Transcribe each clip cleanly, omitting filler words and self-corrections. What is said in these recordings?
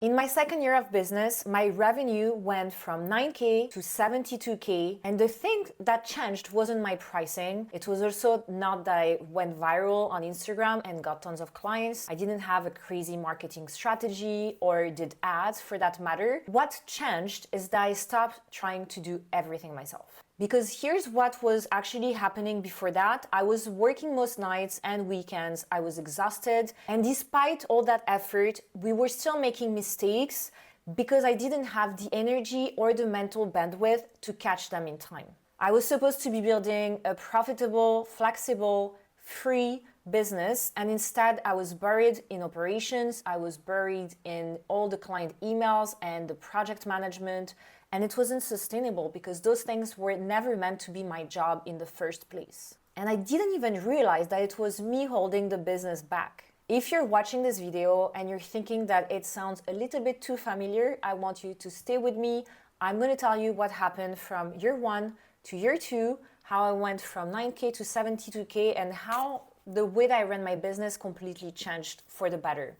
In my second year of business, my revenue went from 9K to 72K. And the thing that changed wasn't my pricing. It was also not that I went viral on Instagram and got tons of clients. I didn't have a crazy marketing strategy or did ads for that matter. What changed is that I stopped trying to do everything myself. Because here's what was actually happening before that. I was working most nights and weekends. I was exhausted. And despite all that effort, we were still making mistakes because I didn't have the energy or the mental bandwidth to catch them in time. I was supposed to be building a profitable, flexible, free business, and instead I was buried in operations. I was buried in all the client emails and the project management. And it wasn't sustainable because those things were never meant to be my job in the first place. And I didn't even realize that it was me holding the business back. If you're watching this video and you're thinking that it sounds a little bit too familiar, I want you to stay with me. I'm going to tell you what happened from year 1 to year 2, how I went from 9K to 72K, and how the way that I ran my business completely changed for the better.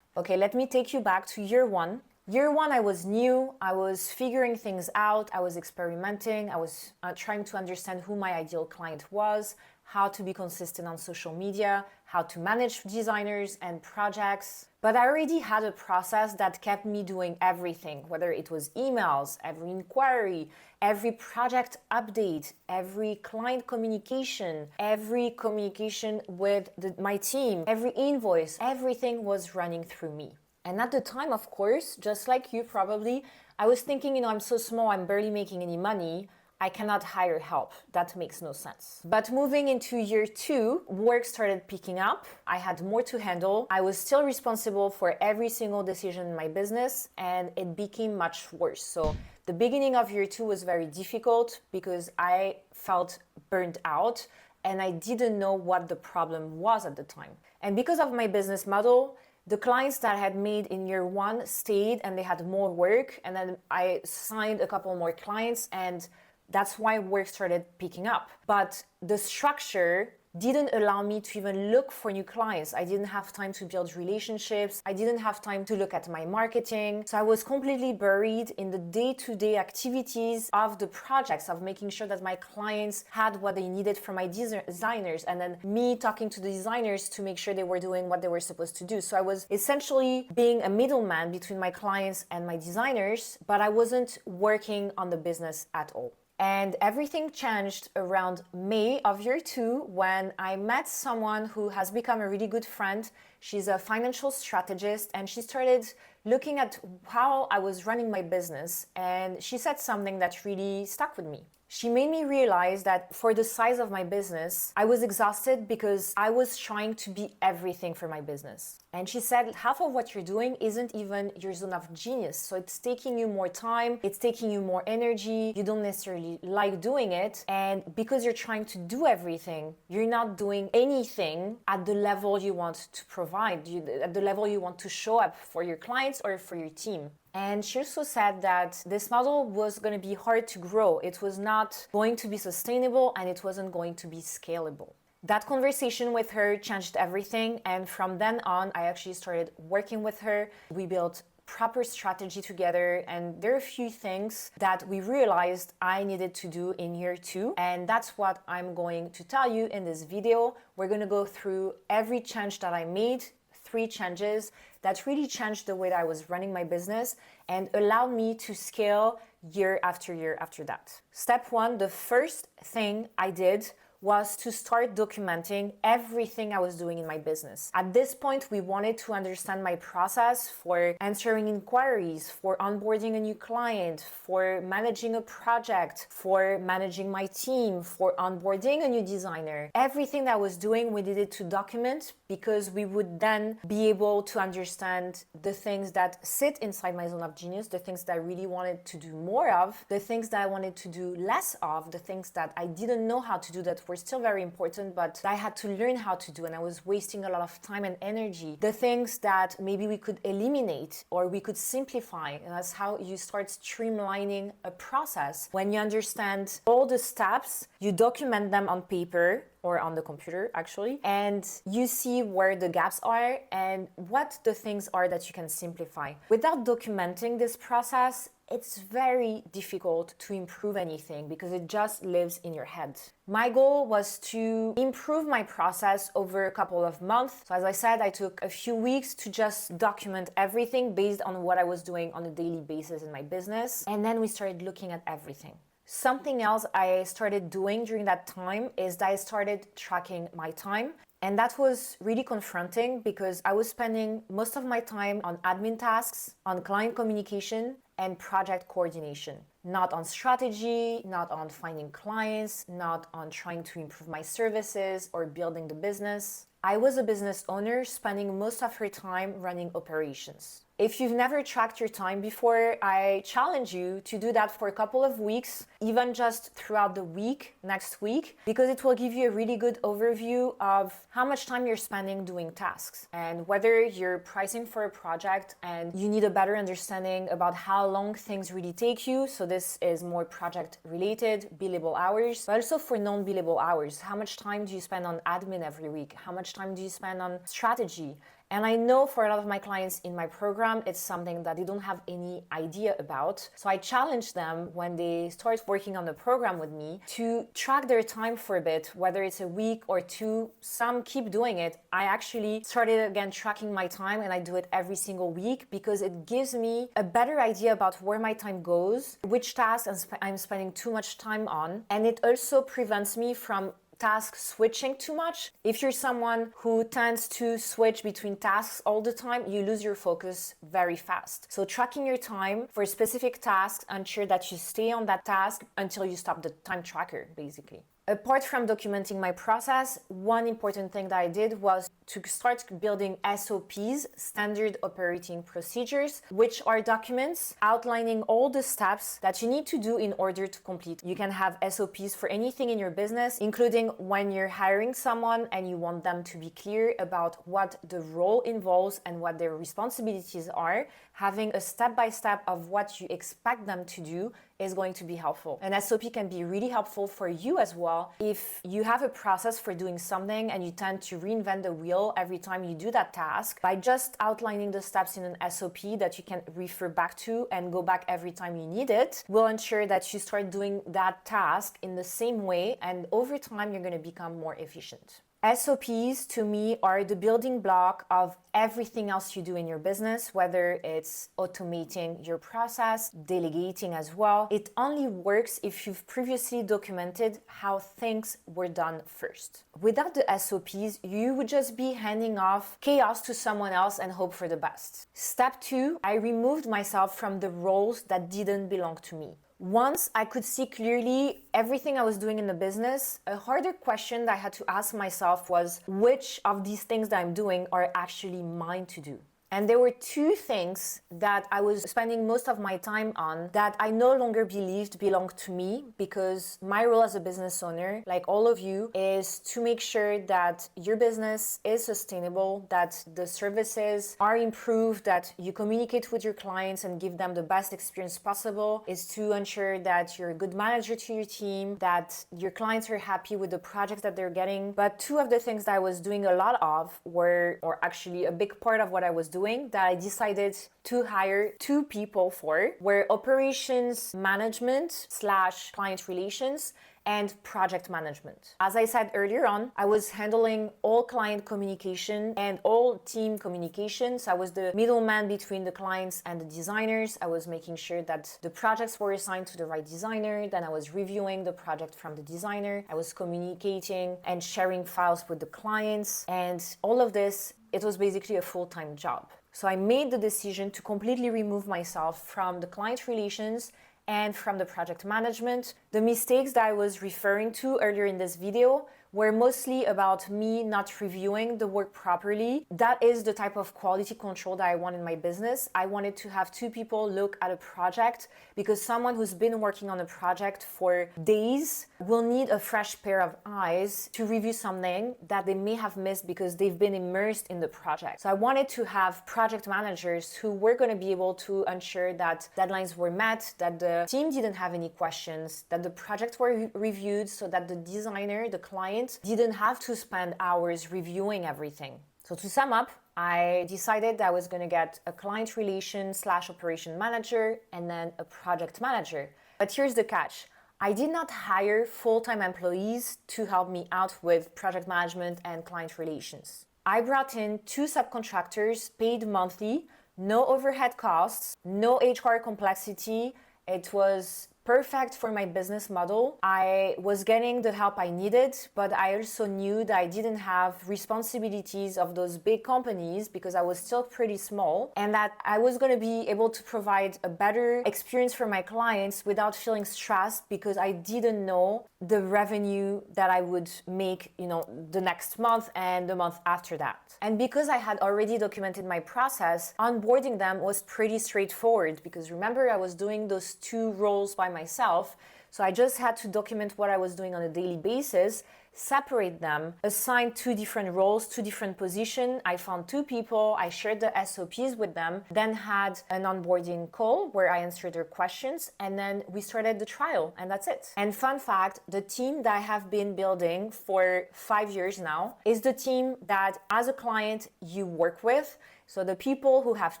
Okay, let me take you back to year 1. Year 1, I was new, I was figuring things out, I was experimenting, I was trying to understand who my ideal client was, how to be consistent on social media, how to manage designers and projects. But I already had a process that kept me doing everything, whether it was emails, every inquiry, every project update, every client communication, every communication with my team, every invoice, everything was running through me. And at the time, of course, just like you probably, I was thinking, I'm so small, I'm barely making any money. I cannot hire help. That makes no sense. But moving into year 2, work started picking up. I had more to handle. I was still responsible for every single decision in my business, and it became much worse. So the beginning of year 2 was very difficult because I felt burnt out and I didn't know what the problem was at the time. And because of my business model, the clients that I had made in year 1 stayed and they had more work, and then I signed a couple more clients, and that's why work started picking up. But the structure didn't allow me to even look for new clients. I didn't have time to build relationships. I didn't have time to look at my marketing. So I was completely buried in the day-to-day activities of the projects, of making sure that my clients had what they needed from my designers, and then me talking to the designers to make sure they were doing what they were supposed to do. So I was essentially being a middleman between my clients and my designers, but I wasn't working on the business at all. And everything changed around May of year 2 when I met someone who has become a really good friend. She's a financial strategist, and she started looking at how I was running my business, and she said something that really stuck with me. She made me realize that for the size of my business, I was exhausted because I was trying to be everything for my business. And she said, half of what you're doing isn't even your zone of genius. So it's taking you more time, it's taking you more energy, you don't necessarily like doing it. And because you're trying to do everything, you're not doing anything at the level you want to provide, at the level you want to show up for your clients or for your team. And she also said that this model was going to be hard to grow. It was not going to be sustainable, and it wasn't going to be scalable. That conversation with her changed everything. And from then on, I actually started working with her. We built proper strategy together, and there are a few things that we realized I needed to do in year 2, and that's what I'm going to tell you in this video. We're going to go through every change that I made, 3 changes that really changed the way that I was running my business and allowed me to scale year after year after that. Step 1, the first thing I did was to start documenting everything I was doing in my business. At this point, we wanted to understand my process for answering inquiries, for onboarding a new client, for managing a project, for managing my team, for onboarding a new designer. Everything that I was doing, we needed to document because we would then be able to understand the things that sit inside my zone of genius, the things that I really wanted to do more of, the things that I wanted to do less of, the things that I didn't know how to do that were were still very important, but I had to learn how to do, and I was wasting a lot of time and energy. The things that maybe we could eliminate or we could simplify, and that's how you start streamlining a process. When you understand all the steps, you document them on paper or on the computer actually, and you see where the gaps are and what the things are that you can simplify. Without documenting this process, it's very difficult to improve anything because it just lives in your head. My goal was to improve my process over a couple of months. So as I said, I took a few weeks to just document everything based on what I was doing on a daily basis in my business. And then we started looking at everything. Something else I started doing during that time is that I started tracking my time. And that was really confronting because I was spending most of my time on admin tasks, on client communication, and project coordination. Not on strategy, not on finding clients, not on trying to improve my services or building the business. I was a business owner spending most of her time running operations. If you've never tracked your time before, I challenge you to do that for a couple of weeks, even just throughout the week, next week, because it will give you a really good overview of how much time you're spending doing tasks and whether you're pricing for a project and you need a better understanding about how long things really take you. So this is more project related, billable hours, but also for non-billable hours. How much time do you spend on admin every week? How much time do you spend on strategy? And I know for a lot of my clients in my program, it's something that they don't have any idea about. So I challenge them when they start working on the program with me to track their time for a bit, whether it's a week or two. Some keep doing it. I actually started again tracking my time, and I do it every single week because it gives me a better idea about where my time goes, which tasks I'm spending too much time on. And it also prevents me from task switching too much. If you're someone who tends to switch between tasks all the time, you lose your focus very fast. So tracking your time for specific tasks, ensure that you stay on that task until you stop the time tracker, basically. Apart from documenting my process, one important thing that I did was to start building SOPs, standard operating procedures, which are documents outlining all the steps that you need to do in order to complete. You can have SOPs for anything in your business, including when you're hiring someone and you want them to be clear about what the role involves and what their responsibilities are. Having a step-by-step of what you expect them to do is going to be helpful. An SOP can be really helpful for you as well. If you have a process for doing something and you tend to reinvent the wheel every time you do that task, by just outlining the steps in an SOP that you can refer back to and go back every time you need it, will ensure that you start doing that task in the same way, and over time you're going to become more efficient. SOPs to me are the building block of everything else you do in your business, whether it's automating your process, delegating as well. It only works if you've previously documented how things were done first. Without the SOPs, you would just be handing off chaos to someone else and hope for the best. Step 2, I removed myself from the roles that didn't belong to me. Once I could see clearly everything I was doing in the business, a harder question that I had to ask myself was, which of these things that I'm doing are actually mine to do? And there were two things that I was spending most of my time on that I no longer believed belonged to me, because my role as a business owner, like all of you, is to make sure that your business is sustainable, that the services are improved, that you communicate with your clients and give them the best experience possible, is to ensure that you're a good manager to your team, that your clients are happy with the projects that they're getting. But two of the things that I was doing a lot of were, or actually a big part of what I was doing, that I decided to hire 2 people for, were operations management / client relations and project management. As I said earlier on, I was handling all client communication and all team communication. So I was the middleman between the clients and the designers. I was making sure that the projects were assigned to the right designer. Then I was reviewing the project from the designer. I was communicating and sharing files with the clients. And all of this, it was basically a full-time job. So I made the decision to completely remove myself from the client relations and from the project management. The mistakes that I was referring to earlier in this video were mostly about me not reviewing the work properly. That is the type of quality control that I want in my business. I wanted to have two people look at a project because someone who's been working on a project for days will need a fresh pair of eyes to review something that they may have missed because they've been immersed in the project. So I wanted to have project managers who were going to be able to ensure that deadlines were met, that the team didn't have any questions, that the projects were reviewed so that the designer, the client, didn't have to spend hours reviewing everything. So to sum up, I decided that I was going to get a client relations / operation manager and then a project manager. But here's the catch. I did not hire full-time employees to help me out with project management and client relations. I brought in 2 subcontractors paid monthly, no overhead costs, no HR complexity. It was perfect for my business model. I was getting the help I needed, but I also knew that I didn't have responsibilities of those big companies because I was still pretty small, and that I was going to be able to provide a better experience for my clients without feeling stressed because I didn't know the revenue that I would make, the next month and the month after that. And because I had already documented my process, onboarding them was pretty straightforward because remember, I was doing those 2 roles by myself. So I just had to document what I was doing on a daily basis, separate them, assign 2 different roles, 2 different positions. I found 2 people, I shared the SOPs with them, then had an onboarding call where I answered their questions, and then we started the trial, and that's it. And fun fact, the team that I have been building for 5 years now is the team that as a client you work with. So the people who have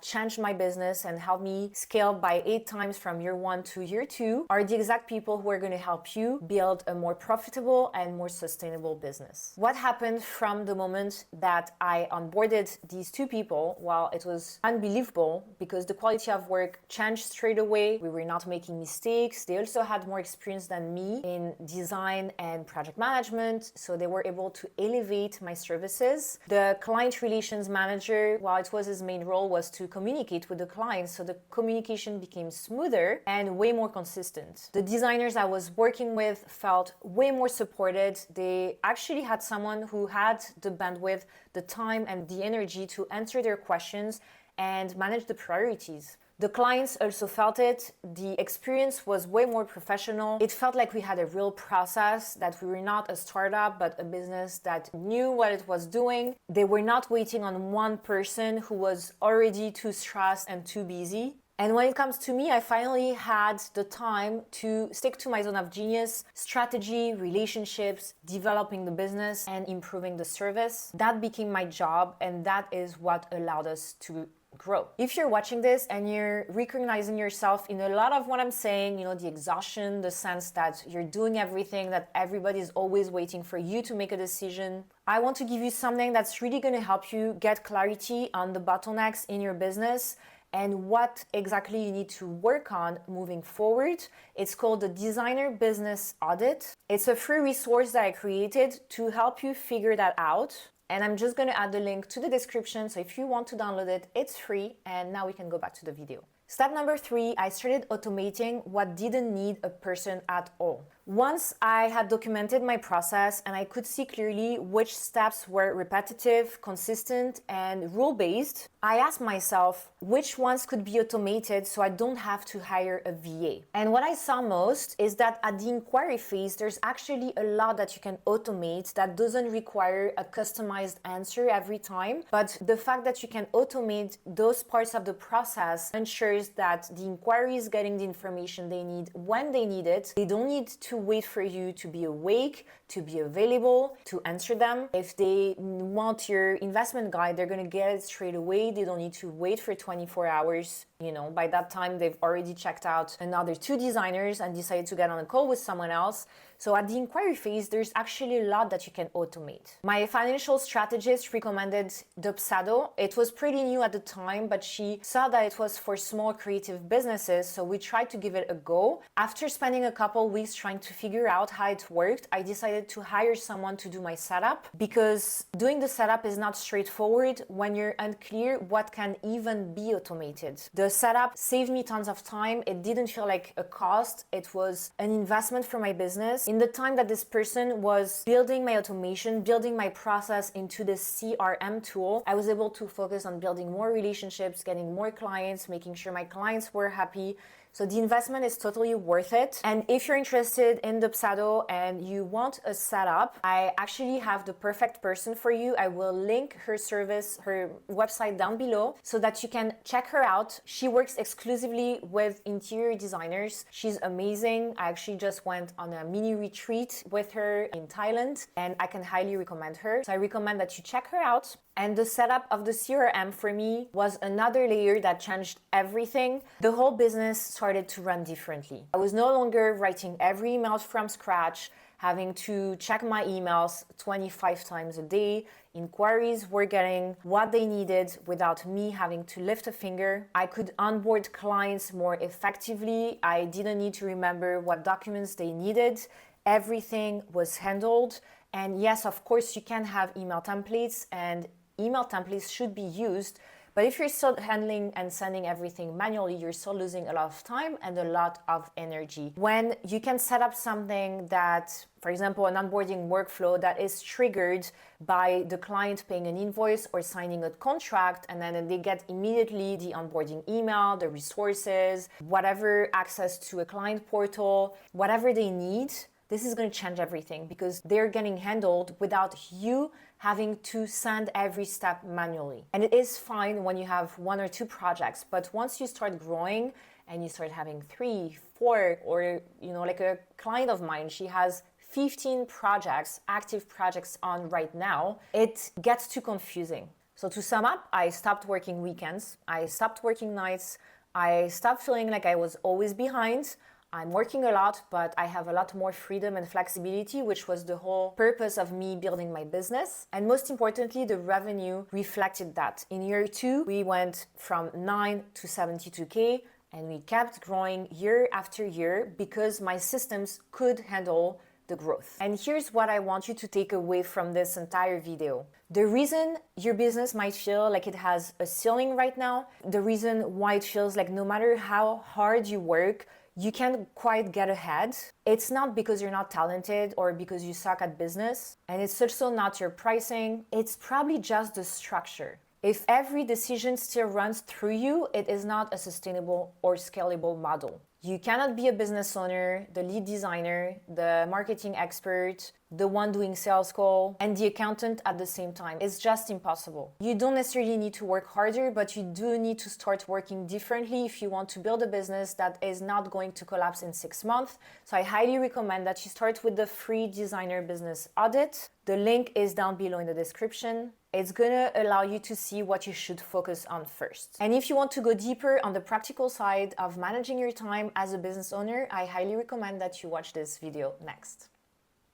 changed my business and helped me scale by 8 times from year 1 to year 2 are the exact people who are going to help you build a more profitable and more sustainable business. What happened from the moment that I onboarded these 2 people? Well, it was unbelievable because the quality of work changed straight away. We were not making mistakes. They also had more experience than me in design and project management, so they were able to elevate my services. The client relations manager, while it was his main role, was to communicate with the clients, so the communication became smoother and way more consistent. The designers I was working with felt way more supported. They actually had someone who had the bandwidth, the time, and the energy to answer their questions and manage the priorities. The clients also felt it. The experience was way more professional. It felt like we had a real process, that we were not a startup, but a business that knew what it was doing. They were not waiting on one person who was already too stressed and too busy. And when it comes to me, I finally had the time to stick to my zone of genius: strategy, relationships, developing the business, and improving the service. That became my job, and that is what allowed us to grow. If you're watching this and you're recognizing yourself in a lot of what I'm saying, the exhaustion, the sense that you're doing everything, that everybody is always waiting for you to make a decision, I want to give you something that's really going to help you get clarity on the bottlenecks in your business and what exactly you need to work on moving forward. It's called the Designer Business Audit. It's a free resource that I created to help you figure that out. And I'm just going to add the link to the description, so if you want to download it, it's free. And now we can go back to the video. Step number 3, I started automating what didn't need a person at all. Once I had documented my process and I could see clearly which steps were repetitive, consistent, and rule-based, I asked myself which ones could be automated so I don't have to hire a VA. And what I saw most is that at the inquiry phase, there's actually a lot that you can automate that doesn't require a customized answer every time. But the fact that you can automate those parts of the process ensures that the inquiry is getting the information they need when they need it. They don't need to wait for you to be awake, to be available, to answer them. If they want your investment guide, they're going to get it straight away. They don't need to wait for 24 hours. By that time, they've already checked out another 2 designers and decided to get on a call with someone else. So at the inquiry phase, there's actually a lot that you can automate. My financial strategist recommended Dubsado. It was pretty new at the time, but she saw that it was for small creative businesses, so we tried to give it a go. After spending a couple weeks trying to figure out how it worked, I decided to hire someone to do my setup, because doing the setup is not straightforward when you're unclear what can even be automated. The setup saved me tons of time. It didn't feel like a cost. It was an investment for my business. In the time that this person was building my automation, building my process into this CRM tool, I was able to focus on building more relationships, getting more clients, making sure my clients were happy. So the investment is totally worth it. And if you're interested in Dubsado and you want a setup, I actually have the perfect person for you. I will link her service, her website down below so that you can check her out. She works exclusively with interior designers. She's amazing. I actually just went on a mini retreat with her in Thailand and I can highly recommend her. So I recommend that you check her out. And the setup of the CRM for me was another layer that changed everything. The whole business started to run differently. I was no longer writing every email from scratch, having to check my emails 25 times a day. Inquiries were getting what they needed without me having to lift a finger. I could onboard clients more effectively. I didn't need to remember what documents they needed. Everything was handled. And yes, of course, you can have email templates, and email templates should be used, but if you're still handling and sending everything manually, you're still losing a lot of time and a lot of energy. When you can set up something that, for example, an onboarding workflow that is triggered by the client paying an invoice or signing a contract, and then they get immediately the onboarding email, the resources, whatever access to a client portal, whatever they need, this is going to change everything because they're getting handled without you having to send every step manually. And it is fine when you have 1 or 2 projects, but once you start growing and you start having 3, 4, or like a client of mine, she has 15 projects, active projects on right now, it gets too confusing. So to sum up, I stopped working weekends, I stopped working nights, I stopped feeling like I was always behind. I'm working a lot, but I have a lot more freedom and flexibility, which was the whole purpose of me building my business. And most importantly, the revenue reflected that. In year 2, we went from 9 to 72K, and we kept growing year after year because my systems could handle the growth. And here's what I want you to take away from this entire video. The reason your business might feel like it has a ceiling right now, the reason why it feels like no matter how hard you work, you can't quite get ahead. It's not because you're not talented or because you suck at business, and it's also not your pricing. It's probably just the structure. If every decision still runs through you, it is not a sustainable or scalable model. You cannot be a business owner, the lead designer, the marketing expert, the one doing sales call, and the accountant at the same time. It's just impossible. You don't necessarily need to work harder, but you do need to start working differently if you want to build a business that is not going to collapse in 6 months. So I highly recommend that you start with the free designer business audit. The link is down below in the description. It's gonna allow you to see what you should focus on first. And if you want to go deeper on the practical side of managing your time as a business owner, I highly recommend that you watch this video next.